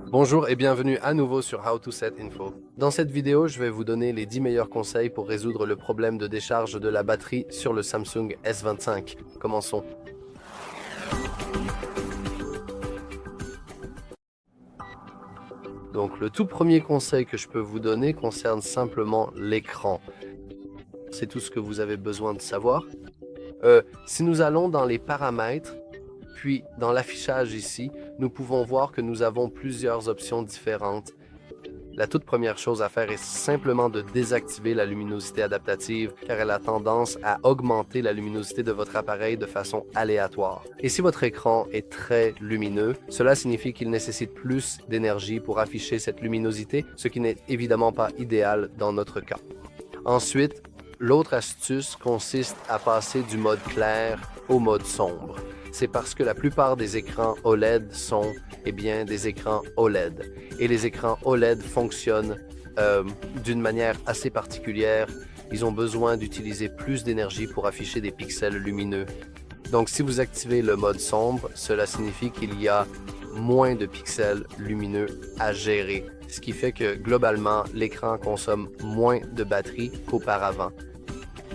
Bonjour et bienvenue à nouveau sur How to Set Info. Dans cette vidéo, je vais vous donner les 10 meilleurs conseils pour résoudre le problème de décharge de la batterie sur le Samsung S25. Commençons. Donc le tout premier conseil que je peux vous donner concerne simplement l'écran. C'est tout ce que vous avez besoin de savoir. Si nous allons dans les paramètres, puis dans l'affichage ici, nous pouvons voir que nous avons plusieurs options différentes. La toute première chose à faire est simplement de désactiver la luminosité adaptative car elle a tendance à augmenter la luminosité de votre appareil de façon aléatoire. Et si votre écran est très lumineux, cela signifie qu'il nécessite plus d'énergie pour afficher cette luminosité, ce qui n'est évidemment pas idéal dans notre cas. Ensuite, l'autre astuce consiste à passer du mode clair au mode sombre. C'est parce que la plupart des écrans OLED sont des écrans OLED. Et les écrans OLED fonctionnent d'une manière assez particulière. Ils ont besoin d'utiliser plus d'énergie pour afficher des pixels lumineux. Donc si vous activez le mode sombre, cela signifie qu'il y a moins de pixels lumineux à gérer. Ce qui fait que globalement, l'écran consomme moins de batterie qu'auparavant.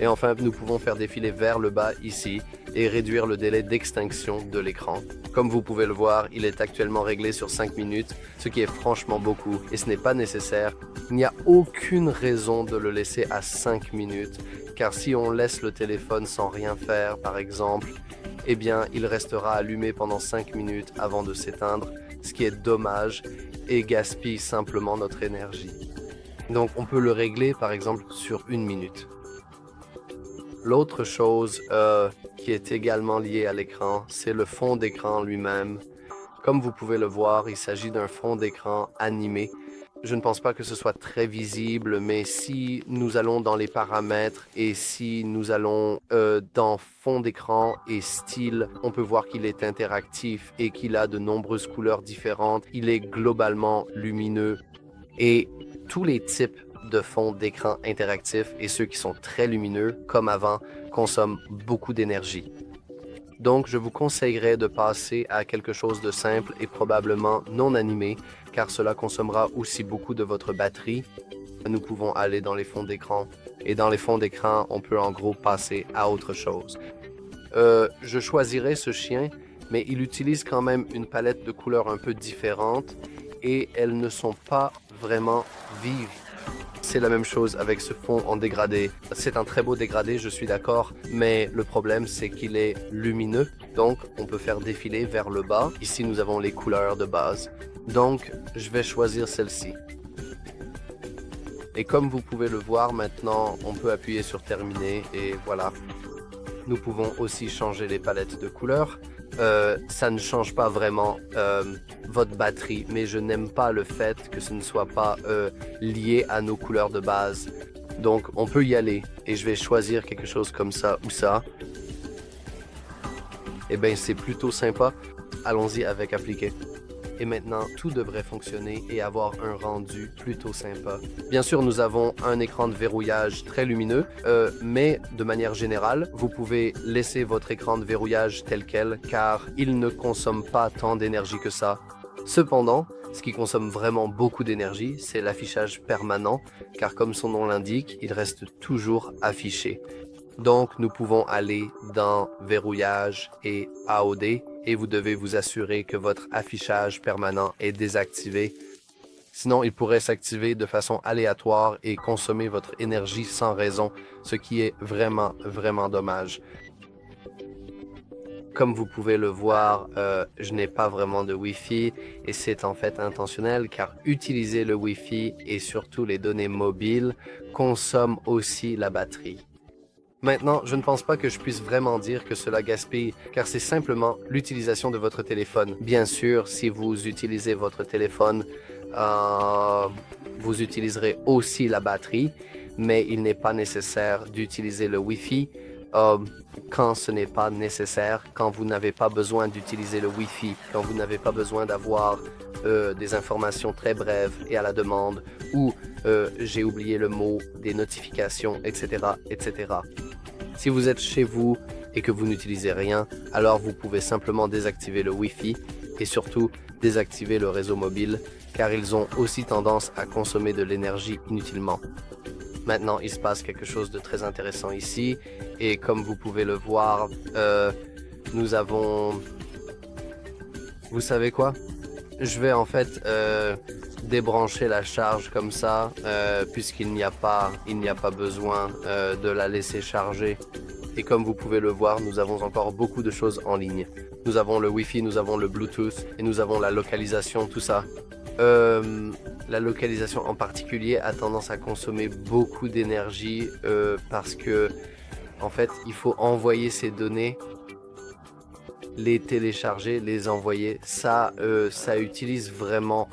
Et enfin, nous pouvons faire défiler vers le bas ici et réduire le délai d'extinction de l'écran. Comme vous pouvez le voir, il est actuellement réglé sur 5 minutes, ce qui est franchement beaucoup et ce n'est pas nécessaire. Il n'y a aucune raison de le laisser à 5 minutes, car si on laisse le téléphone sans rien faire, par exemple, eh bien, il restera allumé pendant 5 minutes avant de s'éteindre, ce qui est dommage et gaspille simplement notre énergie. Donc, on peut le régler, par exemple, sur 1 minute. L'autre chose qui est également liée à l'écran, c'est le fond d'écran lui-même. Comme vous pouvez le voir, il s'agit d'un fond d'écran animé. Je ne pense pas que ce soit très visible, mais si nous allons dans les paramètres et si nous allons dans fond d'écran et style, on peut voir qu'il est interactif et qu'il a de nombreuses couleurs différentes. Il est globalement lumineux et tous les types de fond d'écran interactif et ceux qui sont très lumineux, comme avant, consomment beaucoup d'énergie. Donc, je vous conseillerais de passer à quelque chose de simple et probablement non animé, car cela consommera aussi beaucoup de votre batterie. Nous pouvons aller dans les fonds d'écran, et dans les fonds d'écran, on peut en gros passer à autre chose. Je choisirais ce chien, mais il utilise quand même une palette de couleurs un peu différente, et elles ne sont pas vraiment vives. C'est la même chose avec ce fond en dégradé. C'est un très beau dégradé, je suis d'accord, mais le problème c'est qu'il est lumineux, donc on peut faire défiler vers le bas. Ici nous avons les couleurs de base, donc je vais choisir celle-ci. Et comme vous pouvez le voir maintenant, on peut appuyer sur terminer et voilà. Nous pouvons aussi changer les palettes de couleurs. Ça ne change pas vraiment votre batterie, mais je n'aime pas le fait que ce ne soit pas lié à nos couleurs de base. Donc on peut y aller et je vais choisir quelque chose comme ça ou ça. Et bien c'est plutôt sympa. Allons-y avec appliquer. Et maintenant, tout devrait fonctionner et avoir un rendu plutôt sympa. Bien sûr, nous avons un écran de verrouillage très lumineux, mais de manière générale, vous pouvez laisser votre écran de verrouillage tel quel, car il ne consomme pas tant d'énergie que ça. Cependant, ce qui consomme vraiment beaucoup d'énergie, c'est l'affichage permanent, car comme son nom l'indique, il reste toujours affiché. Donc, nous pouvons aller dans Verrouillage et AOD et vous devez vous assurer que votre affichage permanent est désactivé. Sinon, il pourrait s'activer de façon aléatoire et consommer votre énergie sans raison, ce qui est vraiment, vraiment dommage. Comme vous pouvez le voir, je n'ai pas vraiment de Wi-Fi et c'est en fait intentionnel car utiliser le Wi-Fi et surtout les données mobiles consomme aussi la batterie. Maintenant, je ne pense pas que je puisse vraiment dire que cela gaspille, car c'est simplement l'utilisation de votre téléphone. Bien sûr, si vous utilisez votre téléphone, vous utiliserez aussi la batterie, mais il n'est pas nécessaire d'utiliser le Wi-Fi quand ce n'est pas nécessaire, quand vous n'avez pas besoin d'utiliser le Wi-Fi, quand vous n'avez pas besoin d'avoir des informations très brèves et à la demande, ou j'ai oublié le mot, des notifications, etc., etc. Si vous êtes chez vous et que vous n'utilisez rien, alors vous pouvez simplement désactiver le Wi-Fi et surtout désactiver le réseau mobile car ils ont aussi tendance à consommer de l'énergie inutilement. Maintenant, il se passe quelque chose de très intéressant ici et comme vous pouvez le voir, nous avons... Vous savez quoi? Je vais en fait débrancher la charge comme ça puisqu'il n'y a pas besoin de la laisser charger. Et comme vous pouvez le voir, nous avons encore beaucoup de choses en ligne. Nous avons le Wi-Fi, nous avons le Bluetooth et nous avons la localisation, tout ça. La localisation en particulier a tendance à consommer beaucoup d'énergie parce que en fait, il faut envoyer ces données, les télécharger, les envoyer. Ça utilise vraiment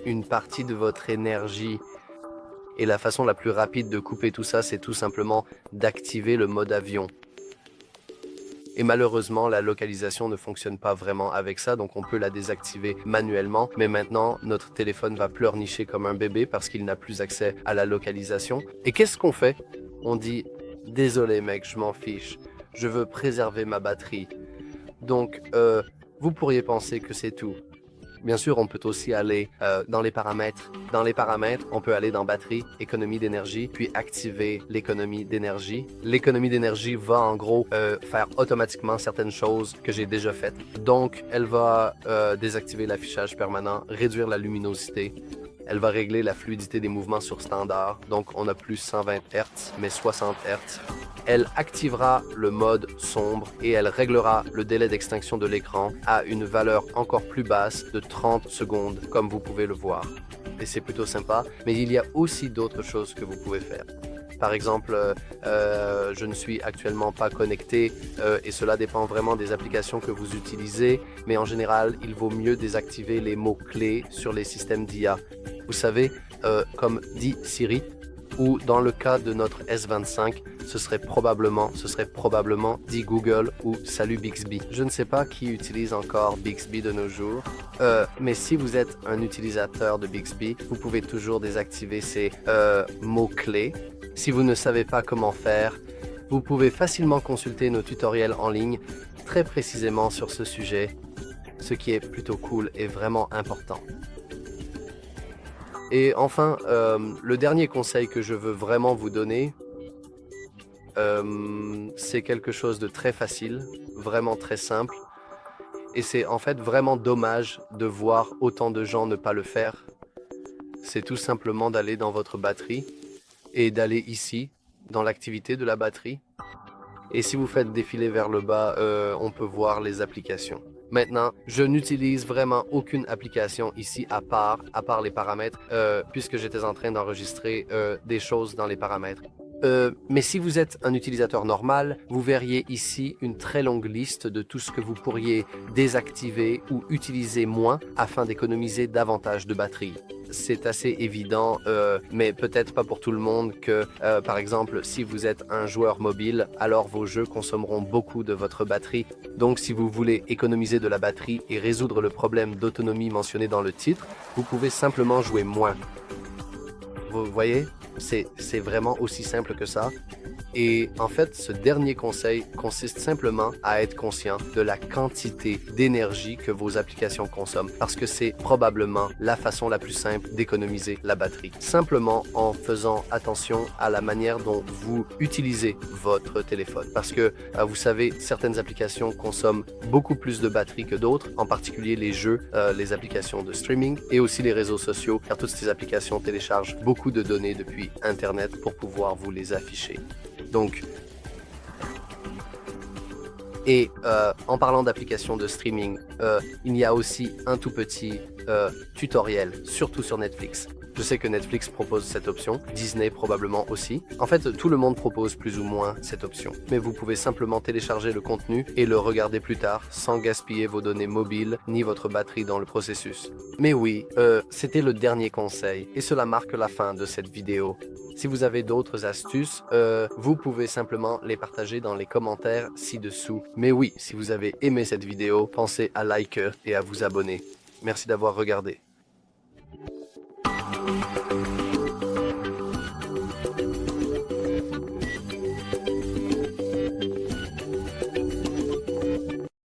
une partie de votre énergie. Et la façon la plus rapide de couper tout ça, c'est tout simplement d'activer le mode avion. Et malheureusement, la localisation ne fonctionne pas vraiment avec ça, donc on peut la désactiver manuellement. Mais maintenant, notre téléphone va pleurnicher comme un bébé parce qu'il n'a plus accès à la localisation. Et qu'est-ce qu'on fait? On dit « Désolé mec, je m'en fiche. Je veux préserver ma batterie. » Donc, vous pourriez penser que c'est tout. Bien sûr, on peut aussi aller dans les paramètres. Dans les paramètres, on peut aller dans batterie, économie d'énergie, puis activer l'économie d'énergie. L'économie d'énergie va en gros faire automatiquement certaines choses que j'ai déjà faites. Donc, elle va désactiver l'affichage permanent, réduire la luminosité. Elle va régler la fluidité des mouvements sur standard. Donc, on a plus 120 Hz, mais 60 Hz. Elle activera le mode sombre et elle réglera le délai d'extinction de l'écran à une valeur encore plus basse de 30 secondes, comme vous pouvez le voir. Et c'est plutôt sympa, mais il y a aussi d'autres choses que vous pouvez faire. Par exemple, je ne suis actuellement pas connecté et cela dépend vraiment des applications que vous utilisez, mais en général, il vaut mieux désactiver les mots-clés sur les systèmes d'IA. Vous savez, comme dit Siri, ou dans le cas de notre S25, ce serait probablement dit Google ou Salut Bixby. Je ne sais pas qui utilise encore Bixby de nos jours, mais si vous êtes un utilisateur de Bixby, vous pouvez toujours désactiver ces mots-clés. Si vous ne savez pas comment faire, vous pouvez facilement consulter nos tutoriels en ligne très précisément sur ce sujet, ce qui est plutôt cool et vraiment important. Et enfin, le dernier conseil que je veux vraiment vous donner, c'est quelque chose de très facile, vraiment très simple. Et c'est en fait vraiment dommage de voir autant de gens ne pas le faire. C'est tout simplement d'aller dans votre batterie et d'aller ici, dans l'activité de la batterie. Et si vous faites défiler vers le bas, on peut voir les applications. Maintenant, je n'utilise vraiment aucune application ici à part les paramètres, puisque j'étais en train d'enregistrer des choses dans les paramètres. Mais si vous êtes un utilisateur normal, vous verriez ici une très longue liste de tout ce que vous pourriez désactiver ou utiliser moins afin d'économiser davantage de batterie. C'est assez évident, mais peut-être pas pour tout le monde que, par exemple, si vous êtes un joueur mobile, alors vos jeux consommeront beaucoup de votre batterie. Donc, si vous voulez économiser de la batterie et résoudre le problème d'autonomie mentionné dans le titre, vous pouvez simplement jouer moins. Vous voyez? C'est vraiment aussi simple que ça. Et en fait, ce dernier conseil consiste simplement à être conscient de la quantité d'énergie que vos applications consomment, parce que c'est probablement la façon la plus simple d'économiser la batterie. Simplement en faisant attention à la manière dont vous utilisez votre téléphone. Parce que, vous savez, certaines applications consomment beaucoup plus de batterie que d'autres, en particulier les jeux, les applications de streaming et aussi les réseaux sociaux, car toutes ces applications téléchargent beaucoup de données depuis Internet pour pouvoir vous les afficher. Donc, et en parlant d'applications de streaming, il y a aussi un tout petit tutoriel, surtout sur Netflix. Je sais que Netflix propose cette option, Disney probablement aussi. En fait, tout le monde propose plus ou moins cette option. Mais vous pouvez simplement télécharger le contenu et le regarder plus tard sans gaspiller vos données mobiles ni votre batterie dans le processus. Mais oui, c'était le dernier conseil et cela marque la fin de cette vidéo. Si vous avez d'autres astuces, vous pouvez simplement les partager dans les commentaires ci-dessous. Mais oui, si vous avez aimé cette vidéo, pensez à liker et à vous abonner. Merci d'avoir regardé.